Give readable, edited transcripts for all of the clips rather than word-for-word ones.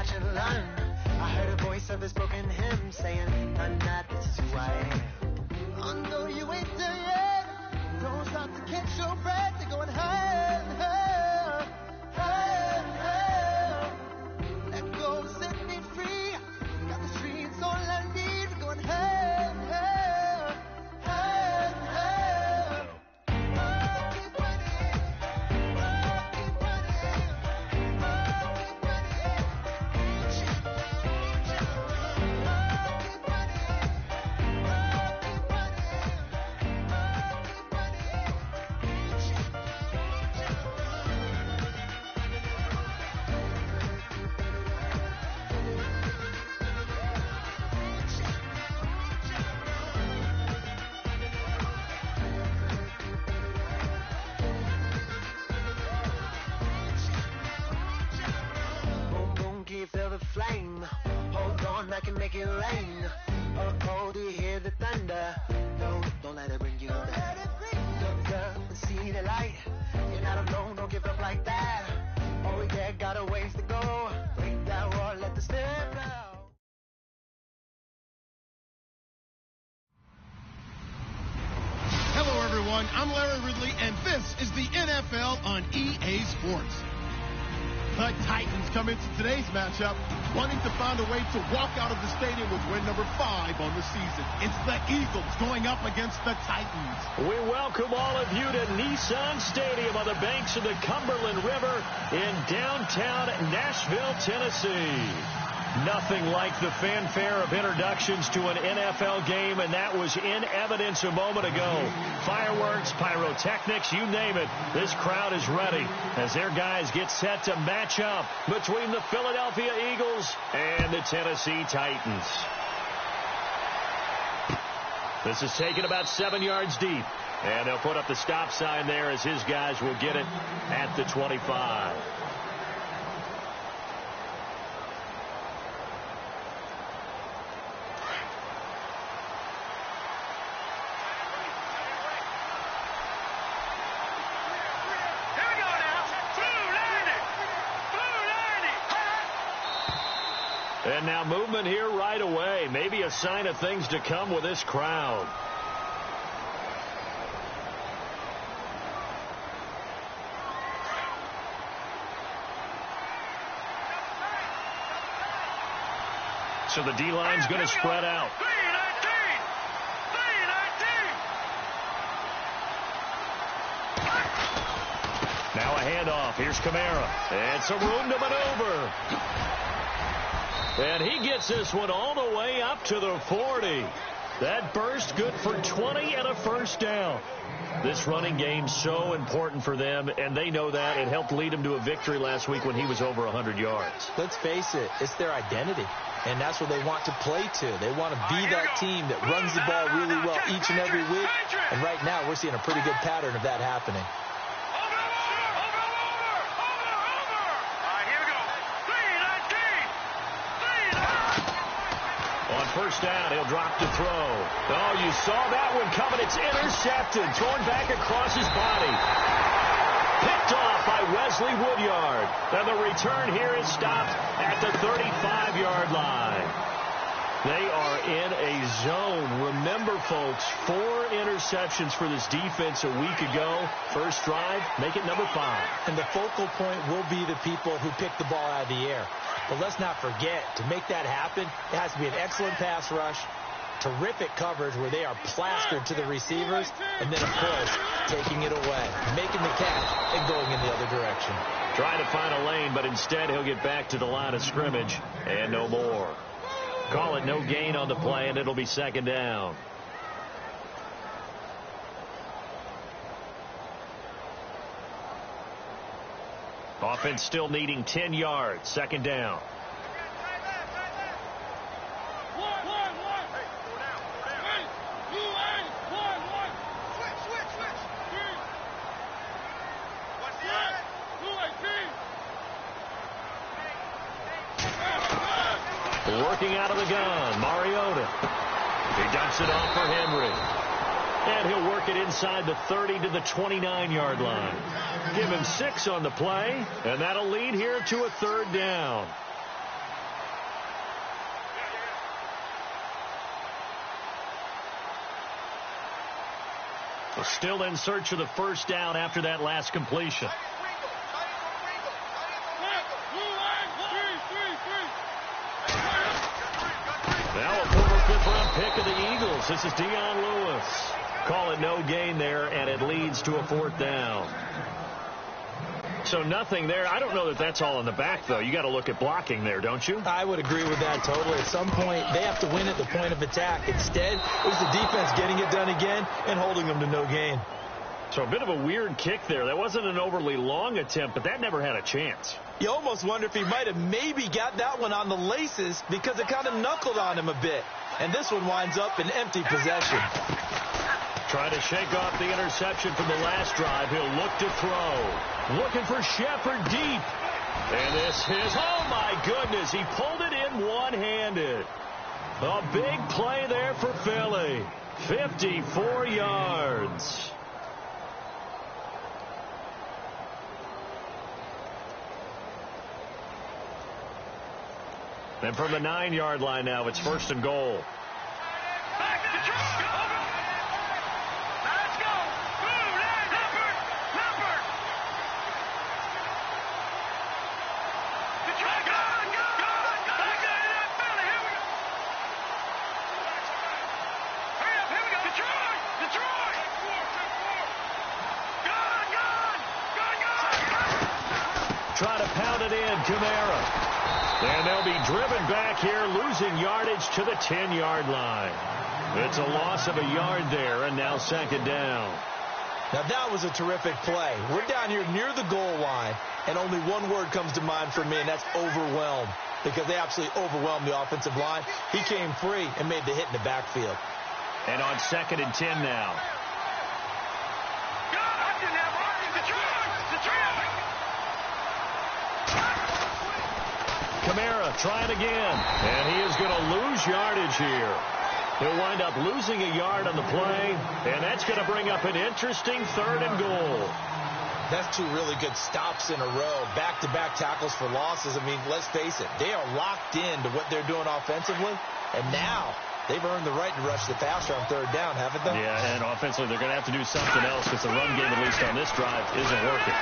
watch and learn. I heard a voice of his broken hymn saying, none that this is who I am. I know you ain't there yet. Don't stop to catch your breath. You're going higher and higher, higher and higher. Let go, set me free. Got the streets all I need. We're going higher and higher, higher and higher. Oh, keep running. Oh, keep running. Oh, keep running. Keep running. Oh, keep running. Oh, keep boom, boom, can you feel the flame? Hold on, I can make it rain. Oh, do you hear the thunder? No, don't let it bring you down. Look up and see the light. You're not alone, don't give up like that. Oh yeah, got a ways to go. Break that wall, let the snare blow. Hello, everyone. I'm Larry Ridley, and this is the NFL on EA Sports. The Titans come into today's matchup wanting to find a way to walk out of the stadium with win number 5 on the season. It's the Eagles going up against the Titans. We welcome all of you to Nissan Stadium on the banks of the Cumberland River in downtown Nashville, Tennessee. Nothing like the fanfare of introductions to an NFL game, and that was in evidence a moment ago. Fireworks, pyrotechnics, you name it. This crowd is ready as their guys get set to match up between the Philadelphia Eagles and the Tennessee Titans. This is taken about 7 yards deep, and they'll put up the stop sign there as his guys will get it at the 25. And now movement here right away. Maybe a sign of things to come with this crowd. So the D-line's going to spread out. Now a handoff. Here's Kamara. And some room to maneuver. And he gets this one all the way up to the 40. That burst good for 20 and a first down. This running game so important for them, and they know that. It helped lead them to a victory last week when he was over 100 yards. Let's face it, it's their identity, and that's what they want to play to. They want to be that team that runs the ball really well each and every week, and right now we're seeing a pretty good pattern of that happening. First down, he'll drop to throw. Oh, you saw that one coming. It's intercepted, thrown back across his body. Picked off by Wesley Woodyard. And the return here is stopped at the 35-yard line. They are in a zone. Remember, folks, 4 interceptions for this defense a week ago. First drive, make it number 5. And the focal point will be the people who pick the ball out of the air. But let's not forget, to make that happen, it has to be an excellent pass rush, terrific coverage where they are plastered to the receivers, and then, of course, taking it away, making the catch, and going in the other direction. Trying to find a lane, but instead he'll get back to the line of scrimmage, and no more. Call it no gain on the play, and it'll be second down. Offense still needing 10 yards. Second down. Working out of the gun, Mariota. He dumps it off for Henry. And he'll work it inside the 30 to the 29-yard line. Give him 6 on the play, and that'll lead here to a third down. Still in search of the first down after that last completion. Now a former fifth-round pick of the Eagles. This is Dion Lewis. Call it no gain there, and it leads to a fourth down. So nothing there. I don't know that that's all in the back, though. You got to look at blocking there, don't you? I would agree with that totally. At some point, they have to win at the point of attack. Instead, it was the defense getting it done again and holding them to no gain. So a bit of a weird kick there. That wasn't an overly long attempt, but that never had a chance. You almost wonder if he might have maybe got that one on the laces because it kind of knuckled on him a bit. And this one winds up in empty possession. Trying to shake off the interception from the last drive. He'll look to throw. Looking for Shepard deep. And this is, oh my goodness, he pulled it in one-handed. A big play there for Philly. 54 yards. And from the 9-yard line now, it's first and goal. Try to pound it in, Kamara. And they'll be driven back here, losing yardage to the 10-yard line. It's a loss of a yard there, and now second down. Now, that was a terrific play. We're down here near the goal line, and only one word comes to mind for me, and that's overwhelmed, because they absolutely overwhelmed the offensive line. He came free and made the hit in the backfield. And on second and 10 now. Kamara trying again, and he is going to lose yardage here. He'll wind up losing a yard on the play, and that's going to bring up an interesting third and goal. That's two really good stops in a row, back-to-back tackles for losses. I mean, let's face it, they are locked into what they're doing offensively, and now they've earned the right to rush the passer on third down, haven't they? Yeah, and offensively they're going to have to do something else because the run game, at least on this drive, isn't working.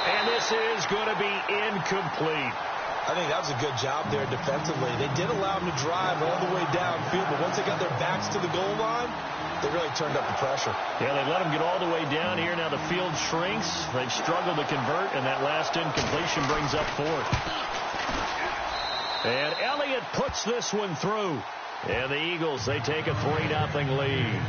And this is going to be incomplete. I think that was a good job there defensively. They did allow them to drive all the way downfield, but once they got their backs to the goal line, they really turned up the pressure. Yeah, they let them get all the way down here. Now the field shrinks. They've struggled to convert, and that last incompletion brings up fourth. And Elliott puts this one through. And the Eagles, they take a 3-0 lead.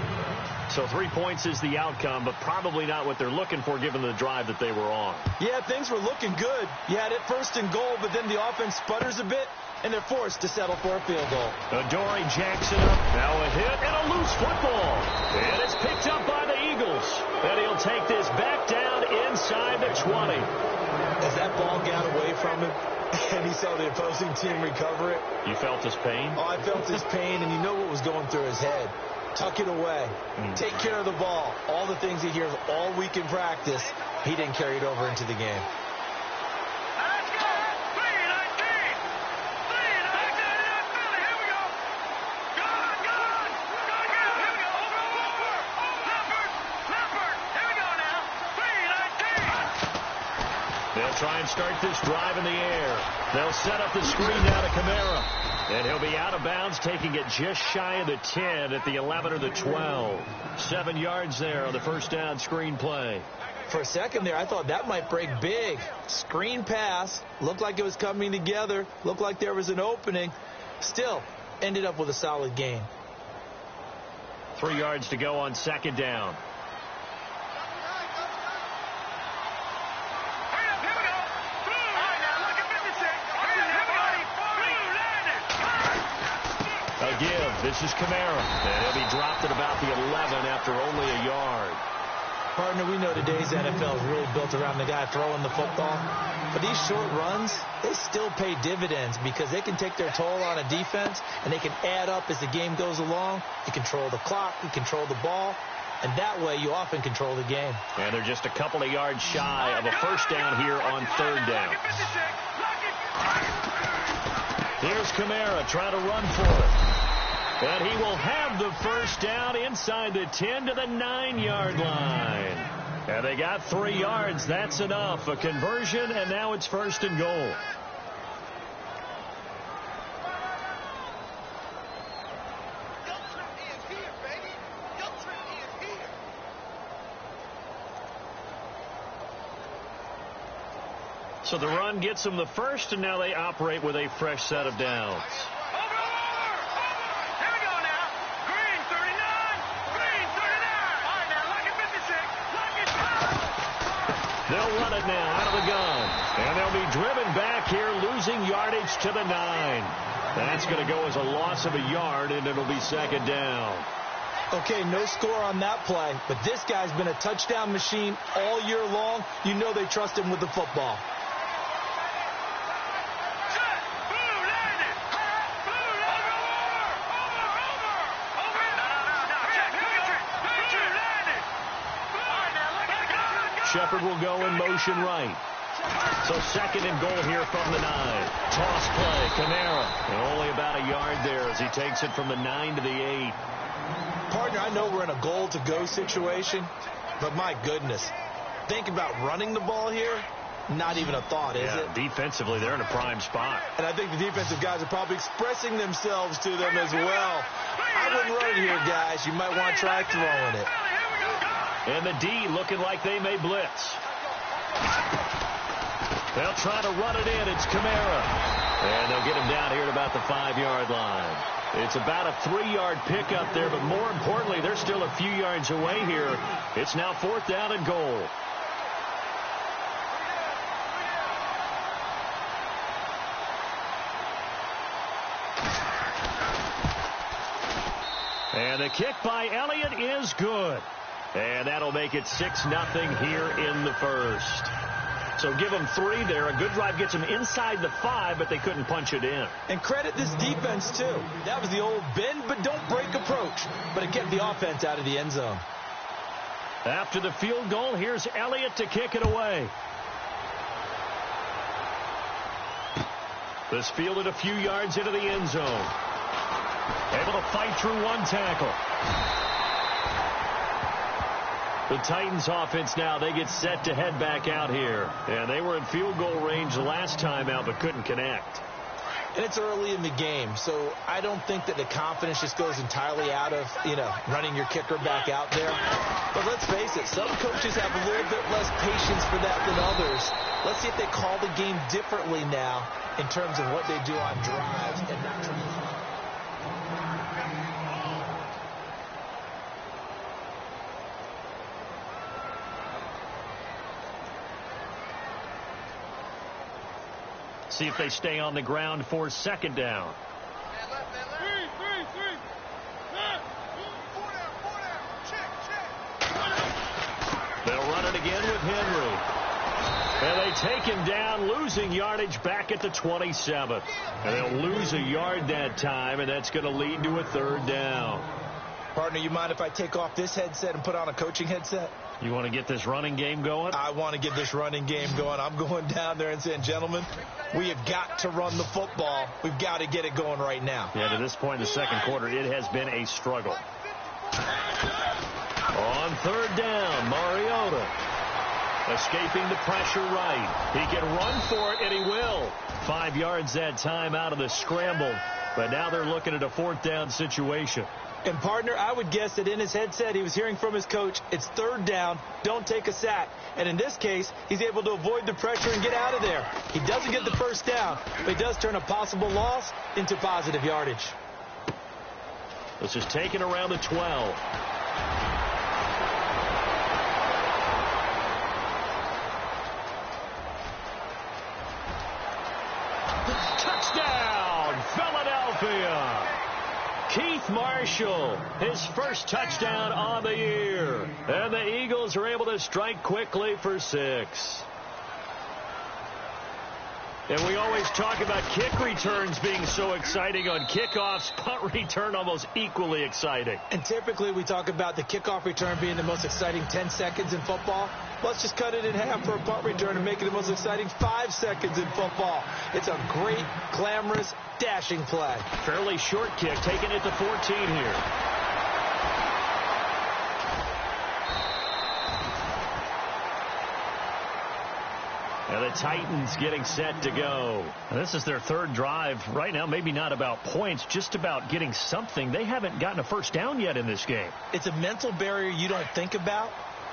So 3 points is the outcome, but probably not what they're looking for given the drive that they were on. Yeah, things were looking good. You had it first and goal, but then the offense sputters a bit, and they're forced to settle for a field goal. Adoree Jackson up. Now a hit and a loose football. And it's picked up by the Eagles. And he'll take this back down inside the 20. As that ball got away from him, and he saw the opposing team recover it. You felt his pain? Oh, I felt his pain, and you know what was going through his head. Tuck it away. Take care of the ball. All the things he hears all week in practice, he didn't carry it over into the game. Let's go. 3-19. 3-19. Here we go. Good. Here we go. Over. Leopard. Here we go now. 3-19. They'll try and start this drive in the air. They'll set up the screen now to Kamara. And he'll be out of bounds, taking it just shy of the 10 at the 11 or the 12. 7 yards there on the first down screen play. For a second there, I thought that might break big. Screen pass. Looked like it was coming together. Looked like there was an opening. Still, ended up with a solid gain. 3 yards to go on second down. Give. This is Kamara. And he'll be dropped at about the 11 after only a yard. Partner, we know today's NFL is really built around the guy throwing the football. But these short runs, they still pay dividends because they can take their toll on a defense and they can add up as the game goes along. You control the clock, you control the ball, and that way you often control the game. And they're just a couple of yards shy of a first down here on third down. Here's Kamara trying to run for it. And he will have the first down inside the 10 to the 9-yard line. And they got 3 yards. That's enough. A conversion, and now it's 1st and goal. So the run gets them the first, and now they operate with a fresh set of downs. They'll run it now out of the gun. And they'll be driven back here, losing yardage to the 9. That's going to go as a loss of a yard, and it'll be 2nd down. Okay, no score on that play, but this guy's been a touchdown machine all year long. You know they trust him with the football. Shepard will go in motion right. So 2nd and goal here from the 9. Toss play, Kamara. And only about a yard there as he takes it from the 9 to the 8. Partner, I know we're in a goal-to-go situation, but my goodness, thinking about running the ball here, not even a thought, is it? Defensively, they're in a prime spot. And I think the defensive guys are probably expressing themselves to them as well. I wouldn't run it here, guys. You might want to try throwing it. And the D looking like they may blitz. They'll try to run it in. It's Kamara. And they'll get him down here at about the 5-yard line. It's about a 3-yard pickup there, but more importantly, they're still a few yards away here. It's now 4th down and goal. And the kick by Elliott is good. And that'll make it 6-0 here in the first. So give them 3 there. A good drive gets them inside the 5, but they couldn't punch it in. And credit this defense, too. That was the old bend but don't break approach. But it kept the offense out of the end zone. After the field goal, here's Elliott to kick it away. This fielded a few yards into the end zone. Able to fight through 1 tackle. The Titans offense now, they get set to head back out here. And they were in field goal range last time out, but couldn't connect. And it's early in the game, so I don't think that the confidence just goes entirely out of, running your kicker back out there. But let's face it, some coaches have a little bit less patience for that than others. Let's see if they call the game differently now in terms of what they do on drives and not trying to... See if they stay on the ground for 2nd down. They'll run it again with Henry. And they take him down, losing yardage back at the 27. And they'll lose a yard that time, and that's going to lead to a 3rd down. Partner, you mind if I take off this headset and put on a coaching headset? You want to get this running game going? I want to get this running game going. I'm going down there and saying, gentlemen, we have got to run the football. We've got to get it going right now. Yeah, to this point in the 2nd quarter, it has been a struggle. On 3rd down, Mariota escaping the pressure right. He can run for it, and he will. 5 yards that time out of the scramble. But now they're looking at a 4th down situation. And, partner, I would guess that in his headset he was hearing from his coach, it's 3rd down, don't take a sack. And in this case, he's able to avoid the pressure and get out of there. He doesn't get the 1st down, but he does turn a possible loss into positive yardage. This is taken around the 12. Touchdown, Philadelphia! Keith Marshall, his first touchdown on the year. And the Eagles are able to strike quickly for 6. And we always talk about kick returns being so exciting on kickoffs. Punt return almost equally exciting. And typically we talk about the kickoff return being the most exciting 10 seconds in football. Let's just cut it in half for a punt return and make it the most exciting 5 seconds in football. It's a great, glamorous, dashing play. Fairly short kick, taken at the 14 here. Now the Titans getting set to go. This is their third drive. Right now, maybe not about points, just about getting something. They haven't gotten a first down yet in this game. It's a mental barrier you don't think about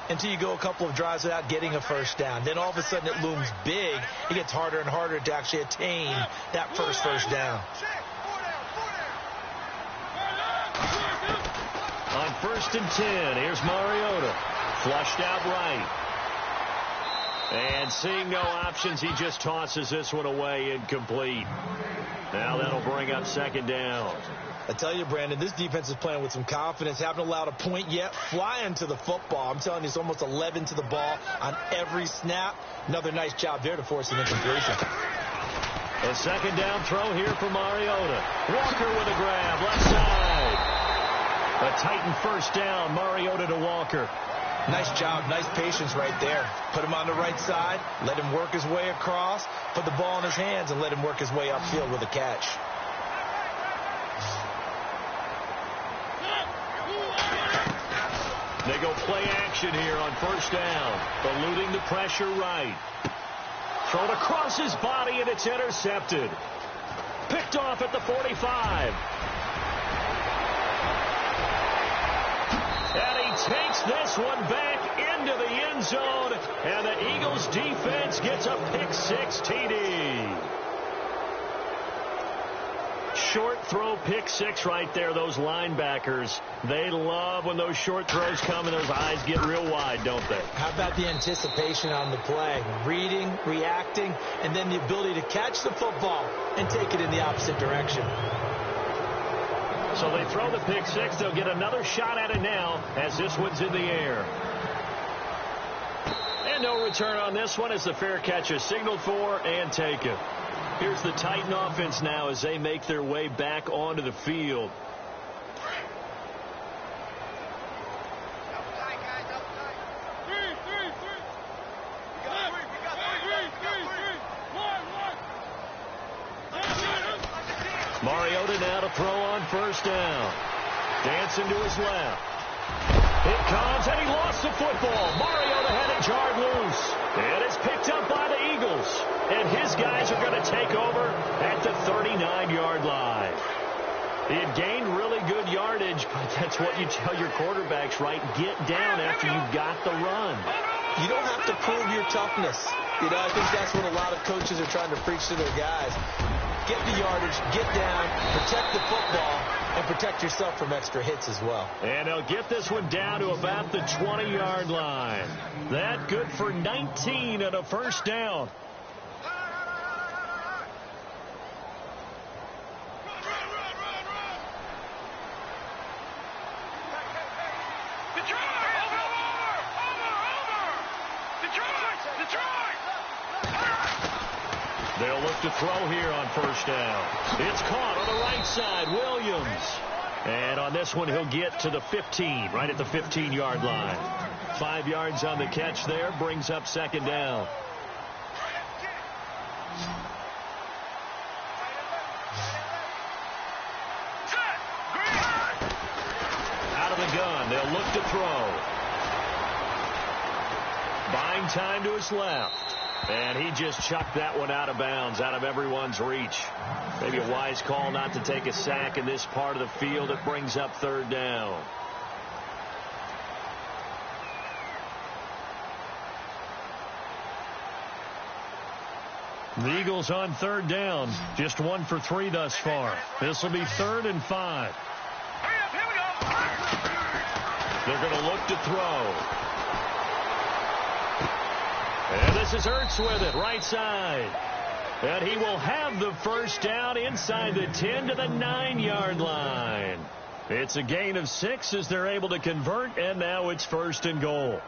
until you go a couple of drives without getting a first down. Then all of a sudden it looms big. It gets harder and harder to actually attain that first down. On 1st and 10, here's Mariota. Flushed out right. And seeing no options, he just tosses this one away, incomplete. Now that'll bring up 2nd down. I tell you, Brandon, this defense is playing with some confidence. Haven't allowed a point yet. Flying to the football. I'm telling you, it's almost 11 to the ball on every snap. Another nice job there to force an incompletion. A 2nd down throw here for Mariota. Walker with a grab, left side. A Titan first down, Mariota to Walker. Nice job, nice patience right there. Put him on the right side, let him work his way across, put the ball in his hands, and let him work his way upfield with a catch. They go play action here on 1st down. Eluding the pressure right. Thrown across his body, and it's intercepted. Picked off at the 45. And he takes this one back into the end zone, and the Eagles defense gets a pick-6 TD. Short throw, pick-6 right there. Those linebackers, they love when those short throws come and those eyes get real wide, don't they? How about the anticipation on the play? Reading, reacting, and then the ability to catch the football and take it in the opposite direction. So they throw the pick-6. They'll get another shot at it now as this one's in the air. And no return on this one as the fair catch is signaled for and taken. Here's the Titan offense now as they make their way back onto the field. Mariota now to throw on 1st down. Dancing to his left. It comes, and he lost the football. Mariota had it jarred loose. And it's picked up by the Eagles. And his guys are going to take over at the 39-yard line. He had gained really good yardage, but that's what you tell your quarterbacks, right? Get down after you got the run. You don't have to prove your toughness. You know, I think that's what a lot of coaches are trying to preach to their guys. Get the yardage, get down, protect the football, and protect yourself from extra hits as well. And they'll get this one down to about the 20-yard line. That good for 19 and a 1st down. They'll look to throw here on 1st down. It's caught on the right side. Williams. And on this one, he'll get to the 15, right at the 15-yard line. 5 yards on the catch there, brings up 2nd down. Out of the gun, they'll look to throw. Buying time to his left. And he just chucked that one out of bounds, out of everyone's reach. Maybe a wise call not to take a sack in this part of the field. It brings up 3rd down. The Eagles on 3rd down. Just 1 for 3 thus far. This will be 3rd and 5. They're going to look to throw. And this is Ertz with it, right side. And he will have the 1st down inside the 10 to the 9-yard line. It's a gain of 6 as they're able to convert, and now it's 1st and goal.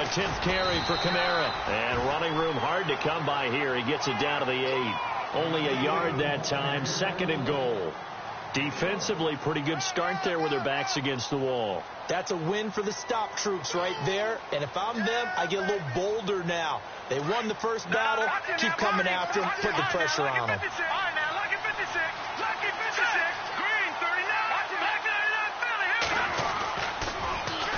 a 10th carry for Kamara. And running room hard to come by here. He gets it down to the 8. Only a yard that time. 2nd and goal. Defensively, pretty good start there with their backs against the wall. That's a win for the stop troops right there. And if I'm them, I get a little bolder now. They won the first battle. Keep coming after them. Put the pressure on them.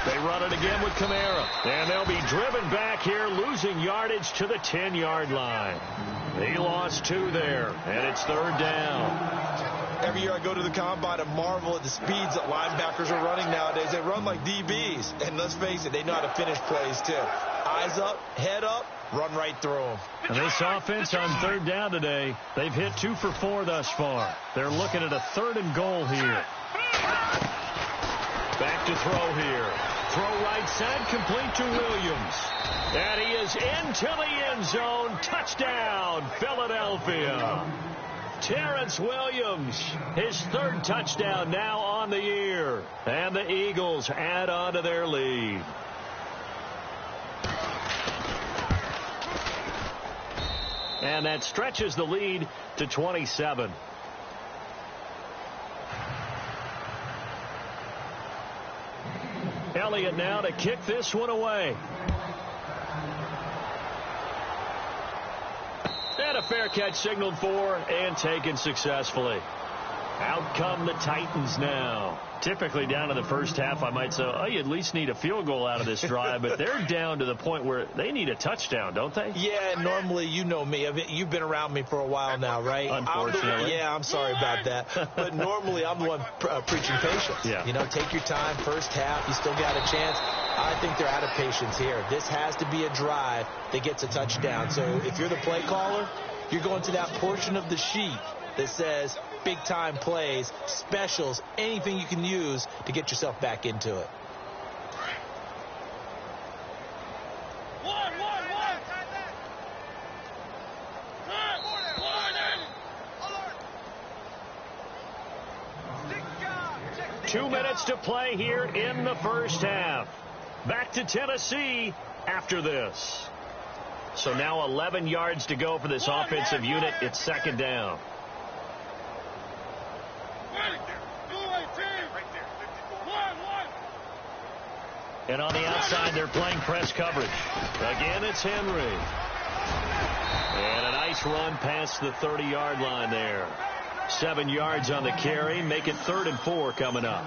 They run it again with Kamara. And they'll be driven back here, losing yardage to the 10-yard line. He lost 2 there, and it's 3rd down. Every year I go to the combine and marvel at the speeds that linebackers are running nowadays. They run like DBs. And let's face it, they know how to finish plays too. Eyes up, head up, run right through them. And this offense on 3rd down today, they've hit 2 for 4 thus far. They're looking at a 3rd and goal here. Back to throw here. Throw right side, complete to Williams. And he is into the end zone. Touchdown, Philadelphia. Terrence Williams, his 3rd touchdown now on the year. And the Eagles add on to their lead. And that stretches the lead to 27. Elliott now to kick this one away. And a fair catch signaled for and taken successfully. Out come the Titans now. Typically down to the first half, I might say, oh, you at least need a field goal out of this drive. But they're down to the point where they need a touchdown, don't they? Yeah, normally, you know me. You've been around me for a while now, right? Unfortunately. I'm sorry about that. But normally, I'm the one preaching patience. Yeah. You know, take your time. First half, you still got a chance. I think they're out of patience here. This has to be a drive that gets a touchdown. So if you're the play caller, you're going to that portion of the sheet that says big-time plays, specials, anything you can use to get yourself back into it. Two minutes to play here in the first half. Back to Tennessee after this. So now 11 yards to go for this offensive unit. It's 2nd down. And on the outside, they're playing press coverage. Again, it's Henry. And a nice run past the 30-yard line there. 7 yards on the carry. Make it 3rd and 4 coming up.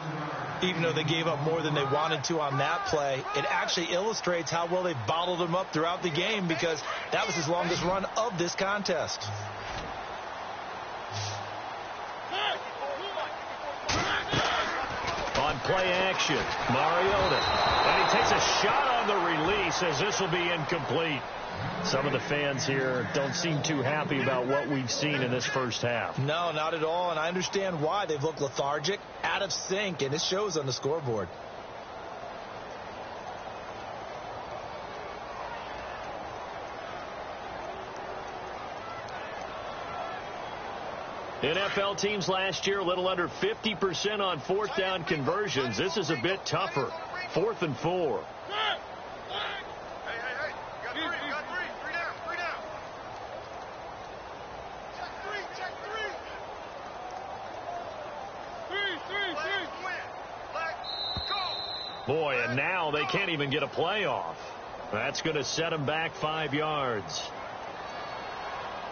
Even though they gave up more than they wanted to on that play, it actually illustrates how well they bottled them up throughout the game, because that was his longest run of this contest. On play action, Mariota. And he takes a shot on the release as this will be incomplete. Some of the fans here don't seem too happy about what we've seen in this first half. No, not at all, and I understand why. They've looked lethargic, out of sync, and it shows on the scoreboard. NFL teams last year a little under 50% on 4th down conversions. This is a bit tougher. 4th and 4. Boy, and now they can't even get a play off. That's going to set them back 5 yards.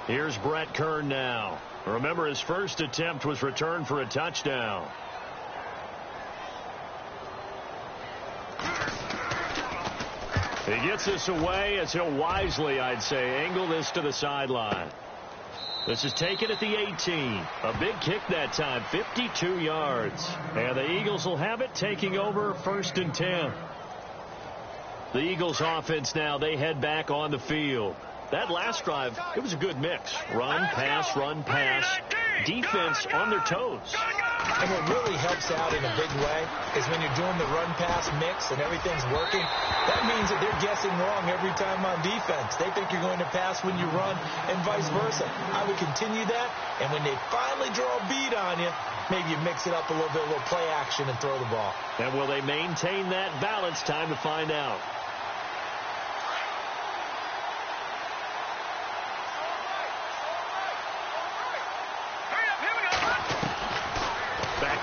Here's Brett Kern now. Remember, his first attempt was returned for a touchdown. He gets this away as he'll wisely, I'd say, angle this to the sideline. This is taken at the 18. A big kick that time, 52 yards. And the Eagles will have it, taking over 1st and 10. The Eagles offense now, they head back on the field. That last drive, it was a good mix. Run, pass, defense on their toes. And what really helps out in a big way is when you're doing the run-pass mix and everything's working, that means that they're guessing wrong every time on defense. They think you're going to pass when you run and vice versa. I would continue that, and when they finally draw a bead on you, maybe you mix it up a little bit, a little play action, and throw the ball. And will they maintain that balance? Time to find out.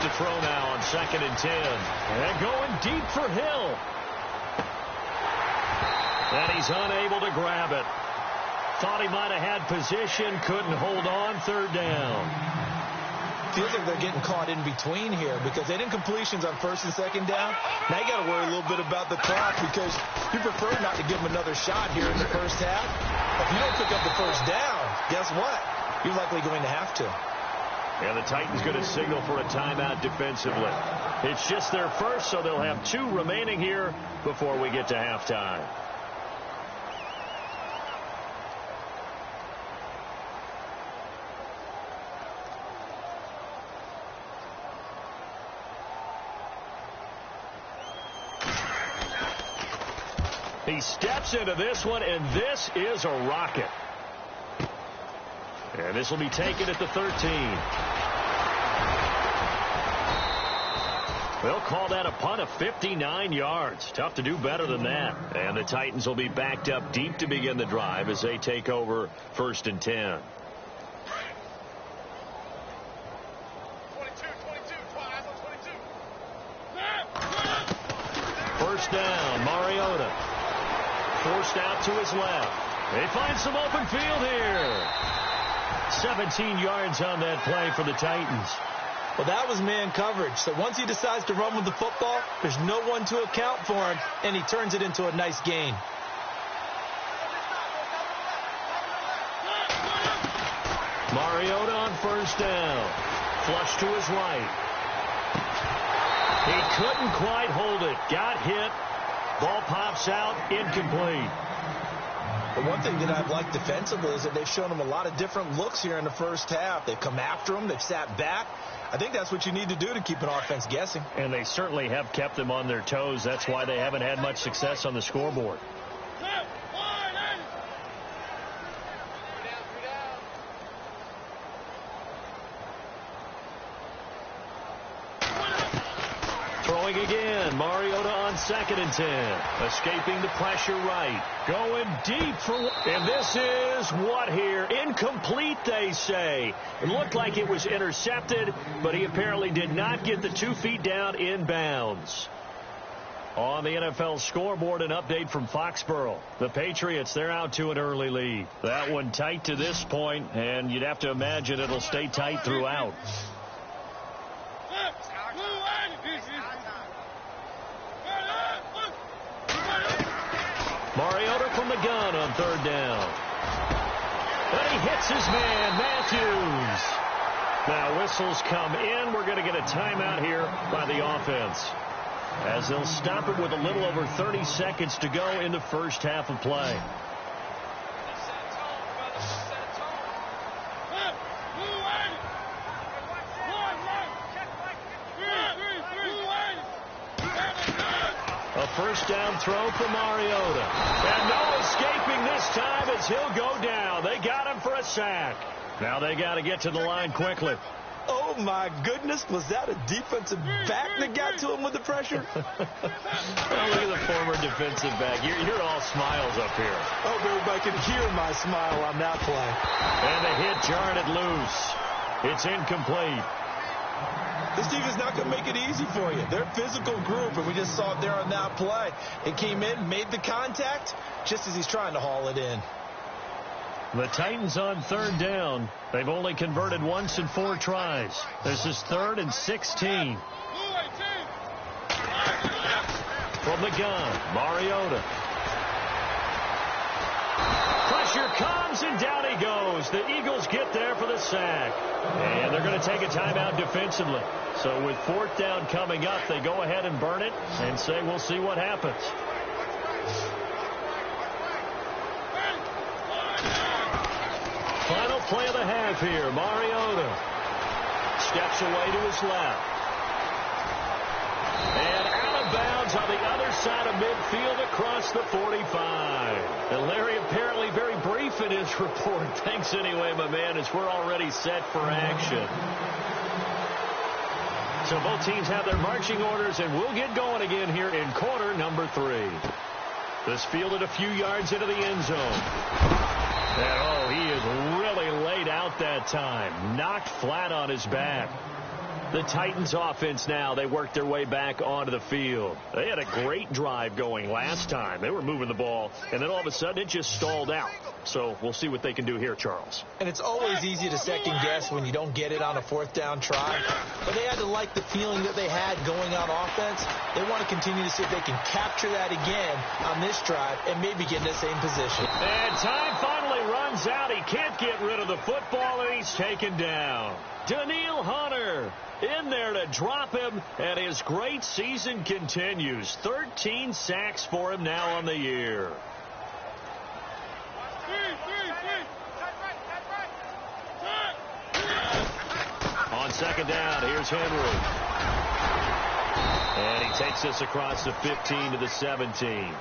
to throw now on 2nd and 10. And going deep for Hill. And he's unable to grab it. Thought he might have had position, couldn't hold on. 3rd down. Feels like they're getting caught in between here because they didn't completions on 1st and 2nd down. Now you got to worry a little bit about the clock because you prefer not to give them another shot here in the first half. If you don't pick up the 1st down, guess what? You're likely going to have to. And the Titans going to signal for a timeout defensively. It's just their first, so they'll have 2 remaining here before we get to halftime. He steps into this one, and this is a rocket. And this will be taken at the 13. They'll call that a punt of 59 yards. Tough to do better than that. And the Titans will be backed up deep to begin the drive as they take over 1st and 10. 1st down, Mariota. Forced out to his left. They find some open field here. 17 yards on that play for the Titans. Well, that was man coverage. So once he decides to run with the football, there's no one to account for him, and he turns it into a nice gain. Mariota on 1st down. Flush to his right. He couldn't quite hold it. Got hit. Ball pops out, incomplete. The one thing that I've liked defensively is that they've shown him a lot of different looks here in the first half. They've come after him. They've sat back. I think that's what you need to do to keep an offense guessing. And they certainly have kept them on their toes. That's why they haven't had much success on the scoreboard. Throwing again, Mariota on 2nd and 10. Escaping the pressure right. Going deep for... And this is what here? Incomplete, they say. It looked like it was intercepted, but he apparently did not get the 2 feet down in bounds. On the NFL scoreboard, an update from Foxborough. The Patriots, they're out to an early lead. That one tight to this point, and you'd have to imagine it'll stay tight throughout. Mariota from the gun on 3rd down. But he hits his man, Matthews. Now whistles come in. We're going to get a timeout here by the offense, as they'll stop it with a little over 30 seconds to go in the first half of play. A 1st down throw for Mariota. And no escaping this time as he'll go down. They got him for a sack. Now they got to get to the line quickly. Oh, my goodness. Was that a defensive back that got to him with the pressure? Well, look at the former defensive back. You're all smiles up here. I hope everybody can hear my smile on that play. And the hit jarred it loose. It's incomplete. This team is not going to make it easy for you. They're a physical group, and we just saw it there on that play. It came in, made the contact, just as he's trying to haul it in. The Titans on 3rd down. They've only converted once in 4 tries. This is 3rd and 16. From the gun, Mariota. Pressure comes, and down he goes. The Eagles get there for the sack. And they're going to take a timeout defensively. So with 4th down coming up, they go ahead and burn it and say we'll see what happens. Final play of the half here. Mariota steps away to his left. And out of bounds on the other side of midfield across the 45. And Larry apparently very brief in his report. Thanks anyway, my man, as we're already set for action. So both teams have their marching orders, and we'll get going again here in quarter number 3. This fielded a few yards into the end zone. And, oh, he is really laid out that time. Knocked flat on his back. The Titans offense now, they work their way back onto the field. They had a great drive going last time. They were moving the ball, and then all of a sudden it just stalled out. So we'll see what they can do here, Charles. And it's always easy to second guess when you don't get it on a fourth down try. But they had to like the feeling that they had going on offense. They want to continue to see if they can capture that again on this drive and maybe get in the same position. And time finally runs out. He can't get rid of the football, and he's taken down. Daniil Hunter in there to drop him, and his great season continues. 13 sacks for him now on the year. On second down, here's Henry. And he takes us across the 15 to the 17.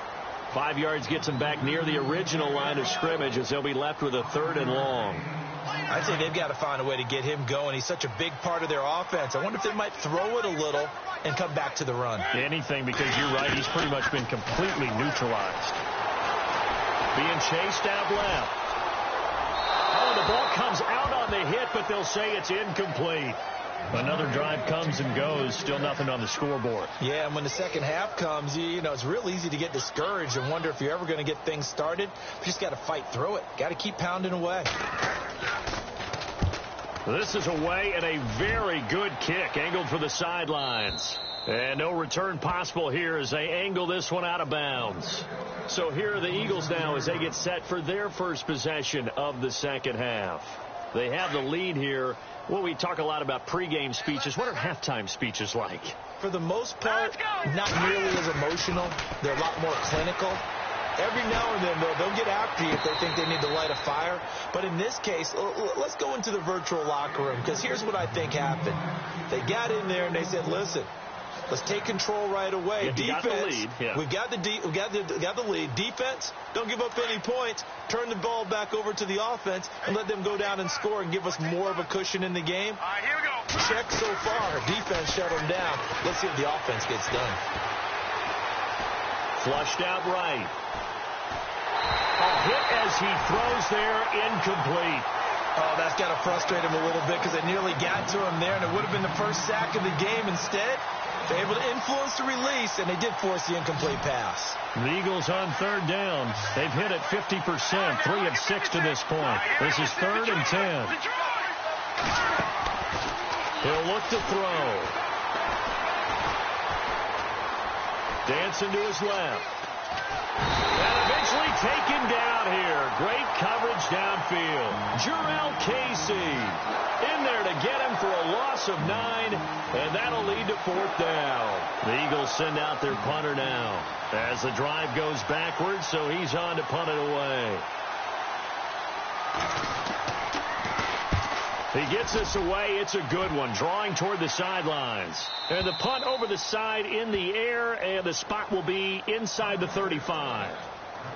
5 yards gets him back near the original line of scrimmage as they'll be left with a 3rd and long. I'd say they've got to find a way to get him going. He's such a big part of their offense. I wonder if they might throw it a little and come back to the run. Anything, because you're right. He's pretty much been completely neutralized. Being chased out left. Oh, the ball comes out on the hit, but they'll say it's incomplete. Another drive comes and goes. Still nothing on the scoreboard. Yeah, and when the second half comes, you know, it's real easy to get discouraged and wonder if you're ever going to get things started. You just got to fight through it. Got to keep pounding away. This is away and a very good kick angled for the sidelines. And no return possible here as they angle this one out of bounds. So here are the Eagles now as they get set for their first possession of the second half. They have the lead here. Well, we talk a lot about pregame speeches. What are halftime speeches like? For the most part, not nearly as emotional. They're a lot more clinical. Every now and then, they'll get after you if they think they need to light a fire. But in this case, let's go into the virtual locker room, because here's what I think happened. They got in there and they said, listen, let's take control right away. Yeah, defense, we've got the lead. Defense, don't give up any points. Turn the ball back over to the offense and let them go down and score and give us more of a cushion in the game. All right, here we go. Check so far. Defense shut them down. Let's see if the offense gets done. Flushed out right. A hit as he throws there, incomplete. Oh, that's got to frustrate him a little bit because they nearly got to him there, and it would have been the first sack of the game. Instead, they're able to influence the release, and they did force the incomplete pass. The Eagles on 3rd down. They've hit it 50%, 3 of 6 to this point. This is 3rd and 10. He'll look to throw. Dancing to his left. And eventually taken down here. Great coverage downfield. Jarrell Casey in there to get him for a loss of 9, and that'll lead to 4th down. The Eagles send out their punter now as the drive goes backwards, so he's on to punt it away. He gets this away. It's a good one, drawing toward the sidelines. And the punt over the side in the air, and the spot will be inside the 35.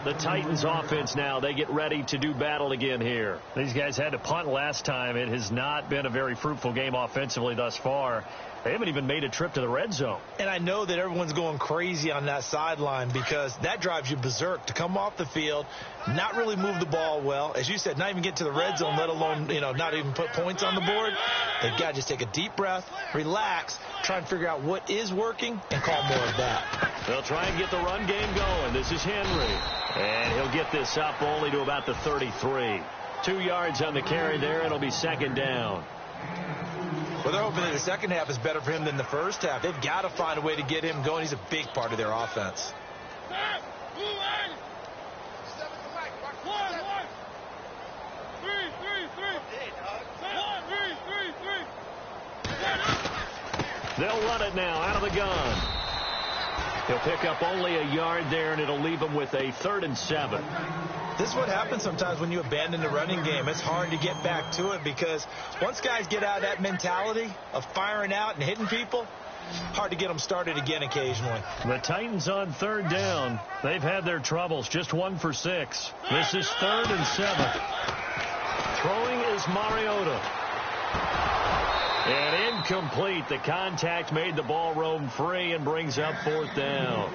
The Titans offense now, they get ready to do battle again here. These guys had to punt last time. It has not been a very fruitful game offensively thus far. They haven't even made a trip to the red zone. And I know that everyone's going crazy on that sideline because that drives you berserk to come off the field, not really move the ball well. As you said, not even get to the red zone, let alone, not even put points on the board. They've got to just take a deep breath, relax, try and figure out what is working, and call more of that. They'll try and get the run game going. This is Henry. And he'll get this up only to about the 33. 2 yards on the carry there, and it'll be 2nd down. Well, they're hoping that the second half is better for him than the first half. They've got to find a way to get him going. He's a big part of their offense. They'll run it now out of the gun. He'll pick up only a yard there, and it'll leave him with a 3rd and 7. This is what happens sometimes when you abandon the running game. It's hard to get back to it because once guys get out of that mentality of firing out and hitting people, hard to get them started again occasionally. The Titans on 3rd down. They've had their troubles. Just 1 for 6. This is 3rd and 7. Throwing is Mariota. And incomplete. The contact made the ball roam free and brings up 4th down.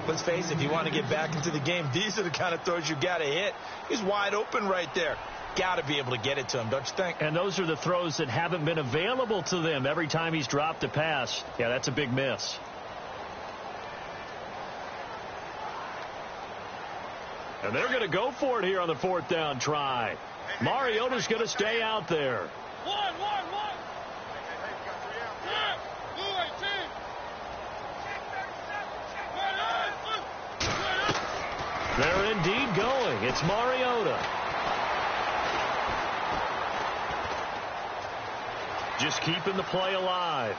Let's face it, if you want to get back into the game, these are the kind of throws you got to hit. He's wide open right there. got to be able to get it to him, don't you think? And those are the throws that haven't been available to them every time he's dropped a pass. Yeah, that's a big miss. And they're going to go for it here on the 4th down try. Mariota's going to stay out there. One. They're indeed going. It's Mariota. Just keeping the play alive.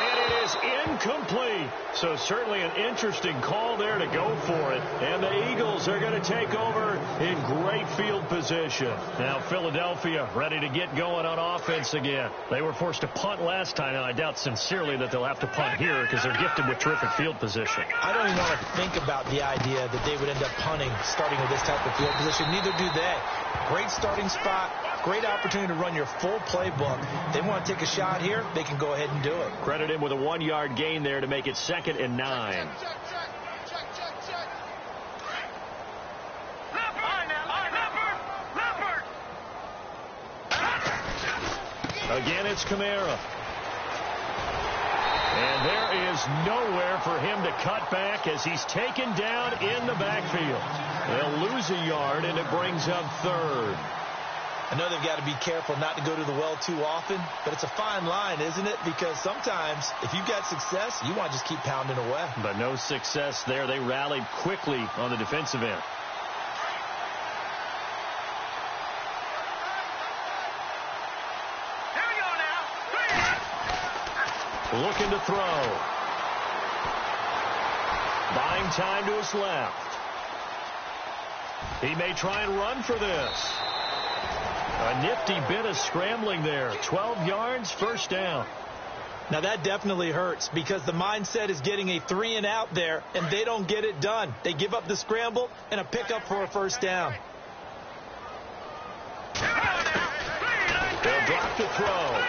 And it is incomplete. So certainly an interesting call there to go for it. And the Eagles are going to take over in great field position. Now Philadelphia ready to get going on offense again. They were forced to punt last time, and I doubt sincerely that they'll have to punt here because they're gifted with terrific field position. I don't even want to think about the idea that they would end up punting starting with this type of field position. Neither do they. Great starting spot. Great opportunity to run your full playbook. They want to take a shot here, they can go ahead and do it. Credit him with a 1-yard gain there to make it 2nd and 9. Again, it's Kamara. And there is nowhere for him to cut back as he's taken down in the backfield. They'll lose a yard, and it brings up 3rd. I know they've got to be careful not to go to the well too often, but it's a fine line, isn't it? Because sometimes if you've got success, you want to just keep pounding away. But no success there. They rallied quickly on the defensive end. Here we go now. Looking to throw. Buying time to his left. He may try and run for this. A nifty bit of scrambling there. 12 yards, 1st down. Now that definitely hurts because the mindset is getting a 3-and-out there, and they don't get it done. They give up the scramble and a pickup for a 1st down. They'll drop the throw.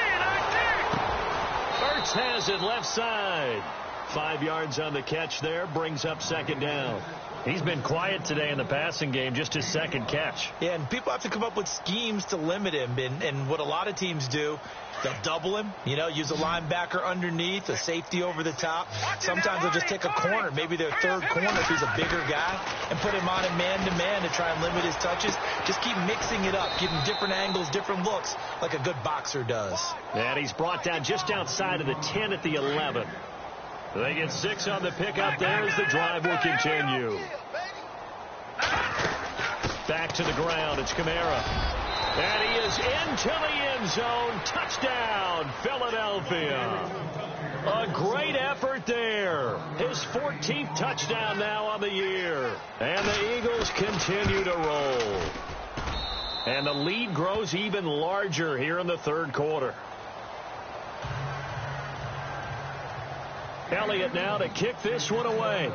Ertz has it left side. 5 yards on the catch there. Brings up 2nd down. He's been quiet today in the passing game, just his 2nd catch. Yeah, and people have to come up with schemes to limit him. And what a lot of teams do, they'll double him, use a linebacker underneath, a safety over the top. Sometimes they'll just take a corner, maybe their 3rd corner if he's a bigger guy, and put him on a man-to-man to try and limit his touches. Just keep mixing it up, give him different angles, different looks, like a good boxer does. And he's brought down just outside of the 10 at the 11. They get 6 on the pickup there as the drive will continue. Back to the ground. It's Kamara. And he is into the end zone. Touchdown, Philadelphia. A great effort there. His 14th touchdown now on the year. And the Eagles continue to roll. And the lead grows even larger here in the 3rd quarter. Elliott now to kick this one away.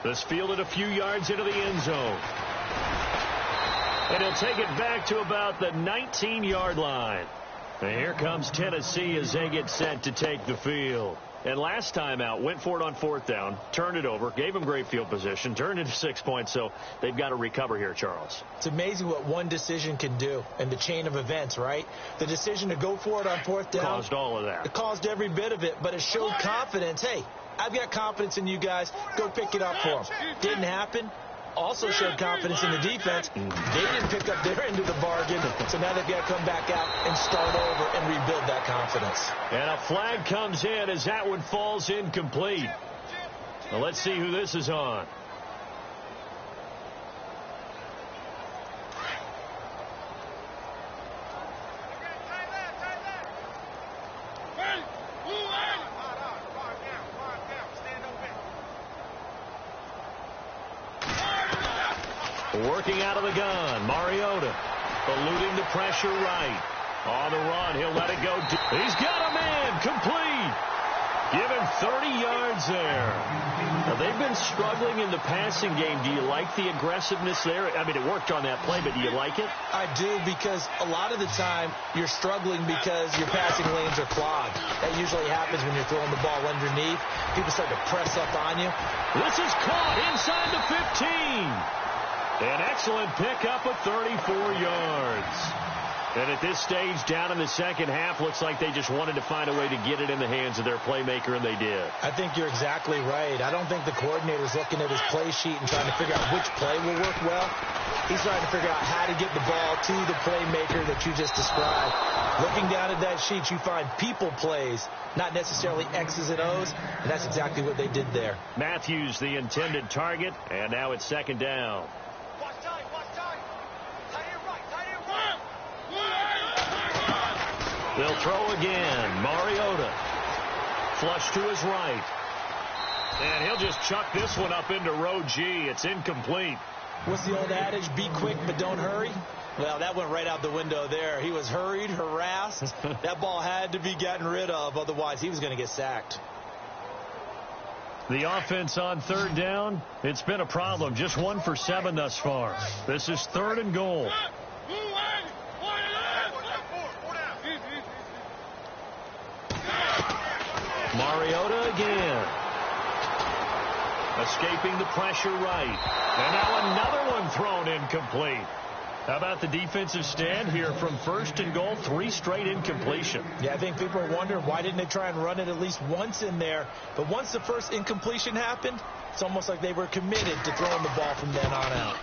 This fielded a few yards into the end zone. And he'll take it back to about the 19-yard line. And here comes Tennessee as they get set to take the field. And last time out, went for it on 4th down, turned it over, gave them great field position, turned into 6 points, so they've got to recover here, Charles. It's amazing what one decision can do in the chain of events, right? The decision to go for it on 4th down. Caused all of that. It caused every bit of it, but it showed confidence. Hey, I've got confidence in you guys. Go pick it up for them. Didn't happen. Also showed confidence in the defense. They didn't pick up their end of the bargain, so now they've got to come back out and start over and rebuild that confidence. And a flag comes in as that one falls incomplete. Now let's see who this is on. Working out of the gun, Mariota eluding the pressure right. On the run, he'll let it go. He's got a man, complete. Given 30 yards there. Now, they've been struggling in the passing game. Do you like the aggressiveness there? I mean, it worked on that play, but do you like it? I do, because a lot of the time you're struggling because your passing lanes are clogged. That usually happens when you're throwing the ball underneath. People start to press up on you. This is caught inside the 15. An excellent pickup of 34 yards. And at this stage, down in the second half, looks like they just wanted to find a way to get it in the hands of their playmaker, and they did. I think you're exactly right. I don't think the coordinator's looking at his play sheet and trying to figure out which play will work well. He's trying to figure out how to get the ball to the playmaker that you just described. Looking down at that sheet, you find people plays, not necessarily X's and O's, and that's exactly what they did there. Matthews, the intended target, and now it's second down. They'll throw again. Mariota. Flush to his right. And he'll just chuck this one up into row G. It's incomplete. What's the old adage? Be quick, but don't hurry. Well, that went right out the window there. He was hurried, harassed. That ball had to be gotten rid of. Otherwise, he was going to get sacked. The offense on third down, it's been a problem. Just 1 for 7 thus far. This is 3rd and goal. Mariota again. Escaping the pressure right. And now another one thrown incomplete. How about the defensive stand here from 1st and goal? 3 straight incompletion. Yeah, I think people are wondering why didn't they try and run it at least once in there. But once the first incompletion happened, it's almost like they were committed to throwing the ball from then on out.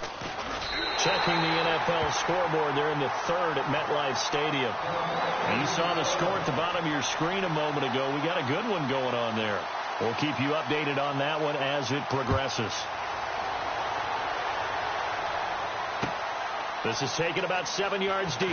Checking the NFL scoreboard there in the 3rd at MetLife Stadium. And you saw the score at the bottom of your screen a moment ago. We got a good one going on there. We'll keep you updated on that one as it progresses. This is taken about 7 yards deep.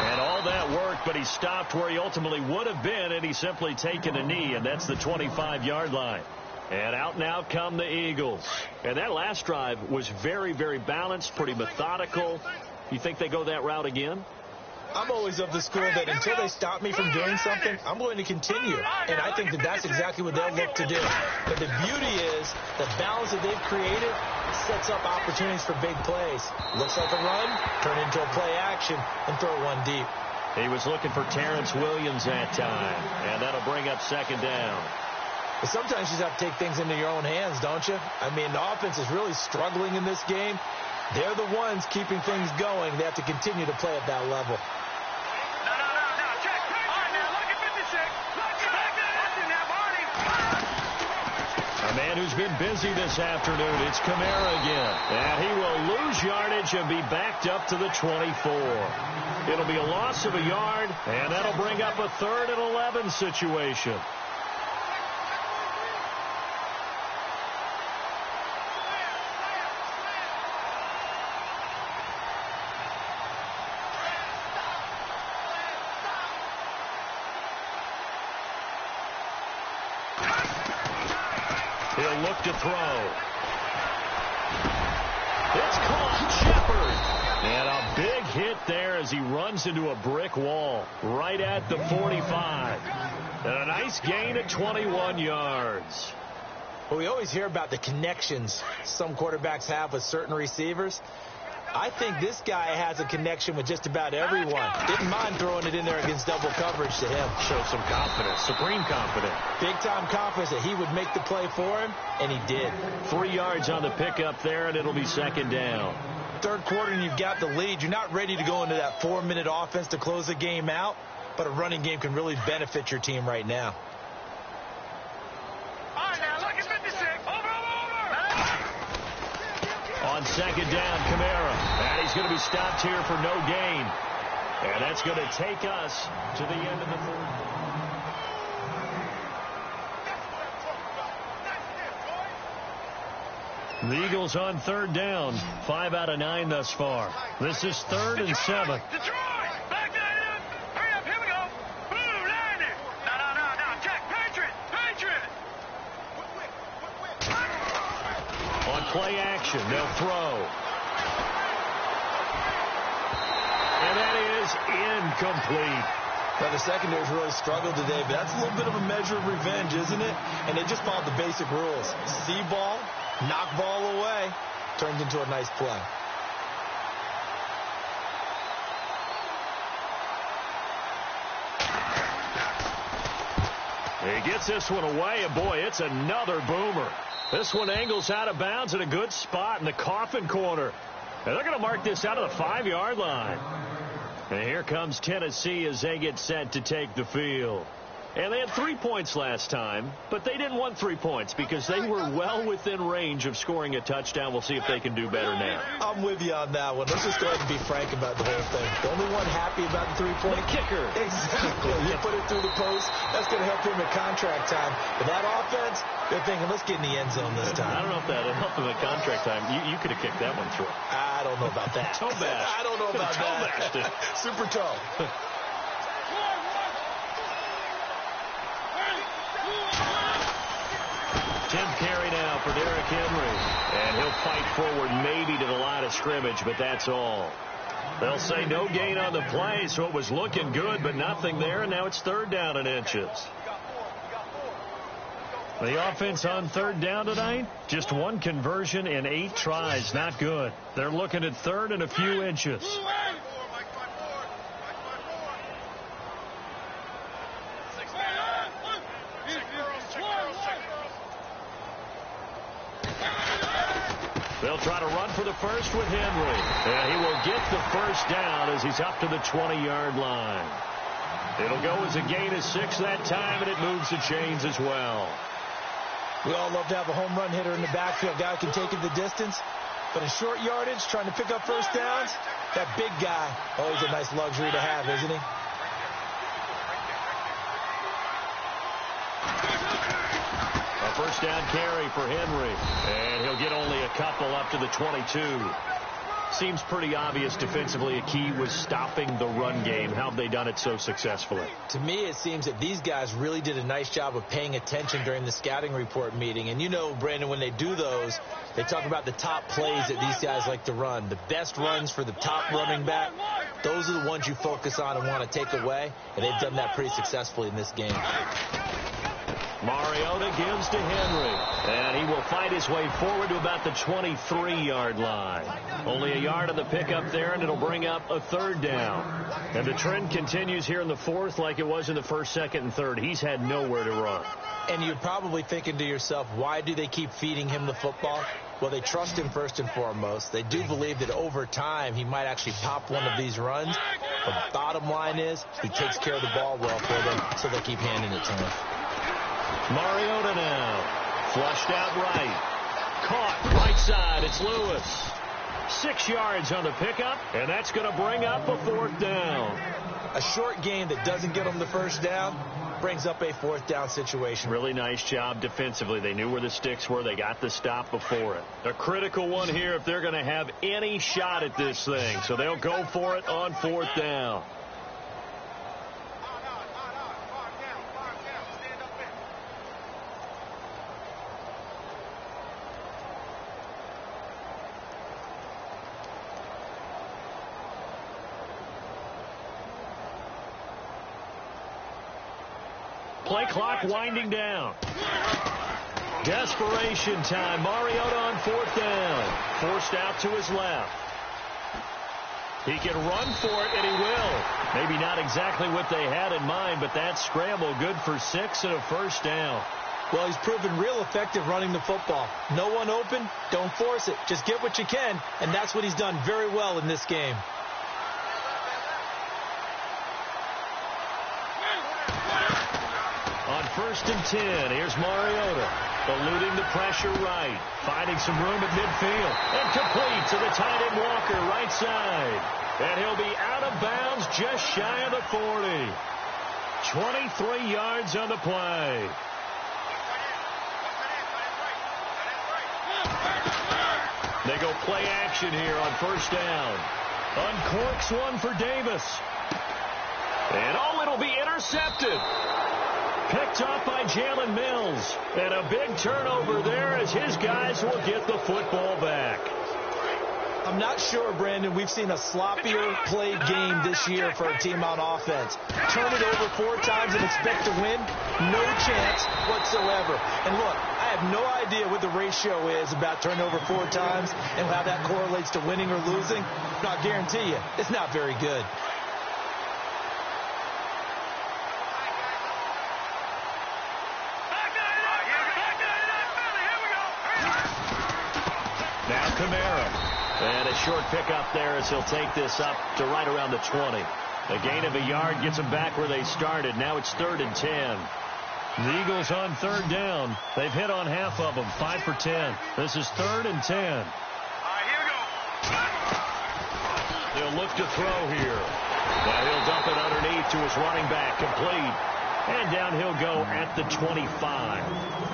And all that work, but he stopped where he ultimately would have been, and he's simply taken a knee, and that's the 25-yard line. And out now come the Eagles. And that last drive was very, very balanced, pretty methodical. You think they go that route again? I'm always of the school that until they stop me from doing something, I'm going to continue. And I think that that's exactly what they'll look to do. But the beauty is the balance that they've created sets up opportunities for big plays. Looks like a run, turn into a play action, and throw one deep. He was looking for Terrence Williams that time. And that'll bring up second down. But sometimes you just have to take things into your own hands, don't you? I mean, the offense is really struggling in this game. They're the ones keeping things going. They have to continue to play at that level. A man who's been busy this afternoon, it's Kamara again. And he will lose yardage and be backed up to the 24. It'll be a loss of a yard, and that'll bring up a 3rd and 11 situation. He'll look to throw. It's caught. Shepard. And a big hit there as he runs into a brick wall right at the 45. And a nice gain of 21 yards. Well, we always hear about the connections some quarterbacks have with certain receivers. I think this guy has a connection with just about everyone. Didn't mind throwing it in there against double coverage to him. Showed some confidence, supreme confidence. Big-time confidence that he would make the play for him, and he did. 3 yards on the pickup there, and it'll be second down. Third quarter, and you've got the lead. You're not ready to go into that 4-minute offense to close the game out, but a running game can really benefit your team right now. On second down, Kamara. And he's going to be stopped here for no gain. And that's going to take us to the end of the 3rd. The Eagles on 3rd down. 5 out of 9 thus far. This is 3rd and 7. Play action. They'll throw. And that is incomplete. Well, the secondary's really struggled today, but that's a little bit of a measure of revenge, isn't it? And they just followed the basic rules. See ball, knock ball away, turns into a nice play. He gets this one away, and boy, it's another boomer. This one angles out of bounds at a good spot in the coffin corner. And they're going to mark this out of the 5-yard line. And here comes Tennessee as they get set to take the field. And they had 3 points last time, but they didn't want 3 points because they were well within range of scoring a touchdown. We'll see if they can do better now. I'm with you on that one. Let's just go ahead and be frank about the whole thing. The only one happy about the 3-point kicker. Exactly. You put it through the post. That's going to help him at contract time. But that offense, they're thinking, let's get in the end zone this time. I don't know if that helped him at contract time. You could have kicked that one through. I don't know about that. Toe bash. I don't know about toe that. Bashed it. Super toe. Tenth carry now for Derrick Henry. And he'll fight forward maybe to the line of scrimmage, but that's all. They'll say no gain on the play, so it was looking good, but nothing there, and now it's 3rd down and inches. The offense on 3rd down tonight, just 1 conversion in 8 tries. Not good. They're looking at 3rd and a few inches. They'll try to run for the first with Henry. And he will get the first down as he's up to the 20-yard line. It'll go as a gain of 6 that time, and it moves the chains as well. We all love to have a home run hitter in the backfield. Guy who can take it the distance. But in short yardage, trying to pick up first downs, that big guy, always a nice luxury to have, isn't he? A first down carry for Henry. And he'll get only a couple up to the 22. Seems pretty obvious defensively a key was stopping the run game. How have they done it so successfully? To me, it seems that these guys really did a nice job of paying attention during the scouting report meeting. And you know, Brandon, when they do those, they talk about the top plays that these guys like to run. The best runs for the top running back, those are the ones you focus on and want to take away. And they've done that pretty successfully in this game. Mariota gives to Henry, and he will fight his way forward to about the 23-yard line. Only a yard on the pickup there, and it'll bring up a 3rd down. And the trend continues here in the 4th like it was in the 1st, 2nd, and 3rd. He's had nowhere to run. And you're probably thinking to yourself, why do they keep feeding him the football? Well, they trust him first and foremost. They do believe that over time he might actually pop one of these runs. But bottom line is he takes care of the ball well for them, so they'll keep handing it to him. Mariota now. Flushed out right. Caught right side. It's Lewis. 6 yards on the pickup, and that's going to bring up a 4th down. A short gain that doesn't get them the first down brings up a 4th down situation. Really nice job defensively. They knew where the sticks were. They got the stop before it. A critical one here if they're going to have any shot at this thing. So they'll go for it on 4th down. Play clock winding down. Desperation time. Mariota on 4th down. Forced out to his left. He can run for it, and he will. Maybe not exactly what they had in mind, but that scramble good for 6 and a first down. Well, he's proven real effective running the football. No one open, don't force it. Just get what you can, and that's what he's done very well in this game. On 1st and 10, here's Mariota, eluding the pressure right, finding some room at midfield, and complete to the tight end Walker, right side. And he'll be out of bounds just shy of the 40. 23 yards on the play. They go play action here on 1st down. Uncorks one for Davis. And it'll be intercepted. Picked off by Jalen Mills. And a big turnover there as his guys will get the football back. I'm not sure, Brandon, we've seen a sloppier played game this year for a team on offense. Turn it over 4 times and expect to win? No chance whatsoever. And look, I have no idea what the ratio is about turnover 4 times and how that correlates to winning or losing. But I'll guarantee you, it's not very good. Now Kamara. And a short pickup there as he'll take this up to right around the 20. A gain of a yard gets them back where they started. Now it's 3rd and 10. The Eagles on 3rd down. They've hit on half of them, 5 for 10. This is 3rd and 10. All right, here we go. They'll look to throw here. Now he'll dump it underneath to his running back, complete. And down he'll go at the 25.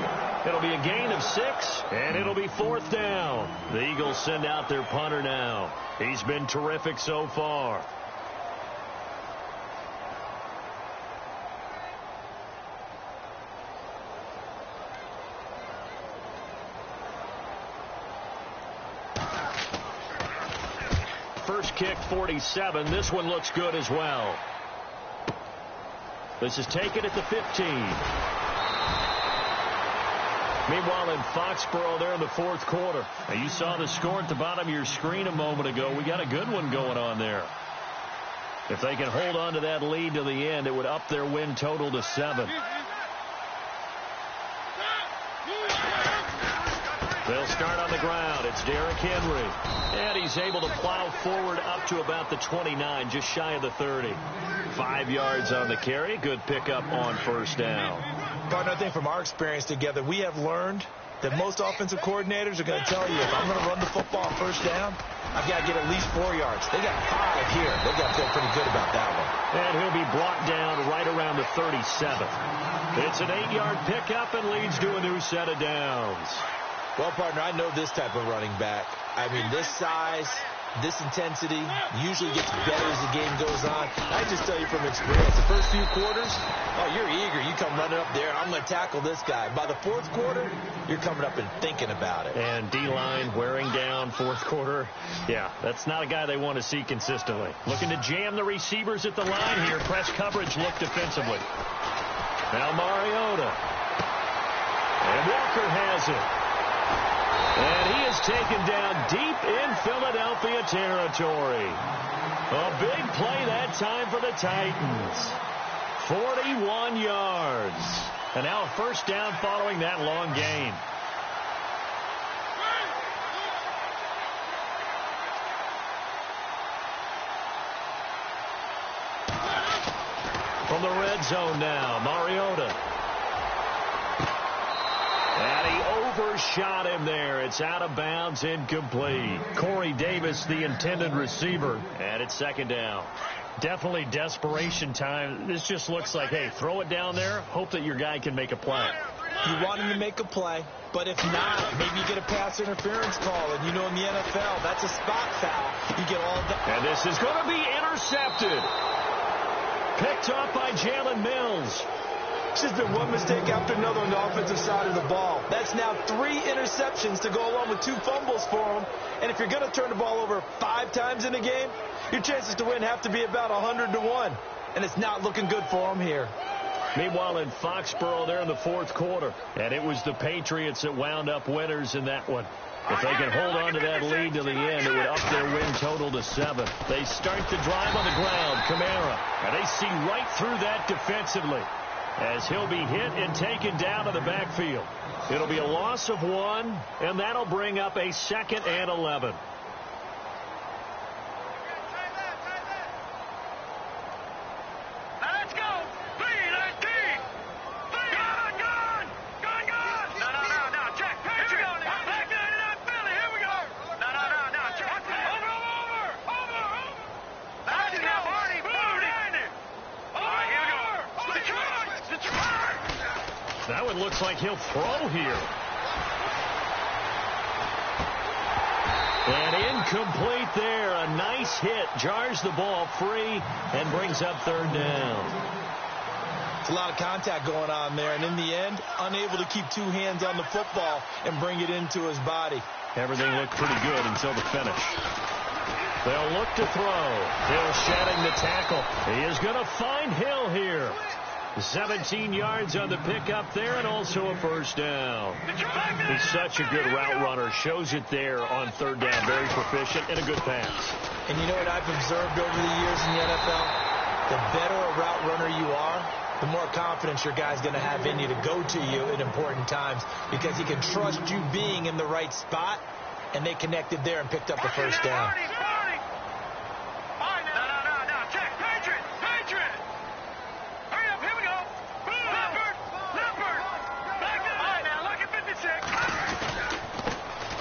It'll be a gain of 6, and it'll be 4th down. The Eagles send out their punter now. He's been terrific so far. First kick, 47. This one looks good as well. This is taken at the 15. Meanwhile, in Foxborough, there in the 4th quarter. Now, you saw the score at the bottom of your screen a moment ago. We got a good one going on there. If they can hold on to that lead to the end, it would up their win total to 7. They'll start on the ground. It's Derrick Henry. And he's able to plow forward up to about the 29, just shy of the 30. 5 yards on the carry. Good pickup on 1st down. Partner, I think from our experience together, we have learned that most offensive coordinators are going to tell you, if I'm going to run the football on 1st down, I've got to get at least 4 yards. They got 5 here. They've got to feel pretty good about that one. And he'll be brought down right around the 37. It's an 8-yard pickup and leads to a new set of downs. Well, partner, I know this type of running back. I mean, this size, this intensity usually gets better as the game goes on. I just tell you from experience, the first few quarters, oh, you're eager. You come running up there, I'm going to tackle this guy. By the 4th quarter, you're coming up and thinking about it. And D-line wearing down 4th quarter. Yeah, that's not a guy they want to see consistently. Looking to jam the receivers at the line here. Press coverage look defensively. Now Mariota. And Walker has it. And he is taken down deep in Philadelphia territory. A big play that time for the Titans. 41 yards. And now a 1st down following that long gain. From the red zone now, Mariota. And he overshot him there. It's out of bounds, incomplete. Corey Davis, the intended receiver, and it's 2nd down. Definitely desperation time. This just looks like, hey, throw it down there, hope that your guy can make a play. You want him to make a play, but if not, maybe you get a pass interference call, and you know in the NFL, that's a spot foul. You get all that. And this is going to be intercepted. Picked up by Jalen Mills. It's just been one mistake after another on the offensive side of the ball. That's now 3 interceptions to go along with 2 fumbles for him. And if you're going to turn the ball over 5 times in a game, your chances to win have to be about 100-1. And it's not looking good for him here. Meanwhile, in Foxborough, they're in the 4th quarter. And it was the Patriots that wound up winners in that one. If they can hold on to that lead to the end, it would up their win total to 7. They start the drive on the ground, Kamara. And they see right through that defensively, as he'll be hit and taken down to the backfield. It'll be a loss of 1, and that'll bring up a 2nd and 11. Let's go. 3-13. Gone. No. Check. Patriot. Back in Philly. Here we go. No. Check. Over. Let's go. Marty. Blue down there. All right, here we go. The charge. That one looks like he'll throw here. And incomplete there. A nice hit. Jars the ball free and brings up 3rd down. It's a lot of contact going on there. And in the end, unable to keep 2 hands on the football and bring it into his body. Everything looked pretty good until the finish. They'll look to throw. Hill shedding the tackle. He is going to find Hill here. 17 yards on the pickup there, and also a first down. He's such a good route runner. Shows it there on third down. Very proficient and a good pass. And you know what I've observed over the years in the NFL? The better a route runner you are, the more confidence your guy's going to have in you to go to you at important times, because he can trust you being in the right spot, and they connected there and picked up the first down.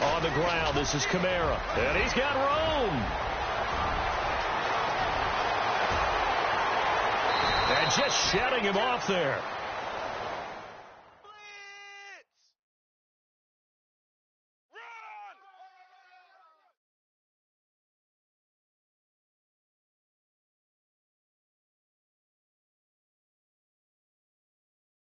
On the ground, this is Kamara, and he's got room. And just shutting him off there.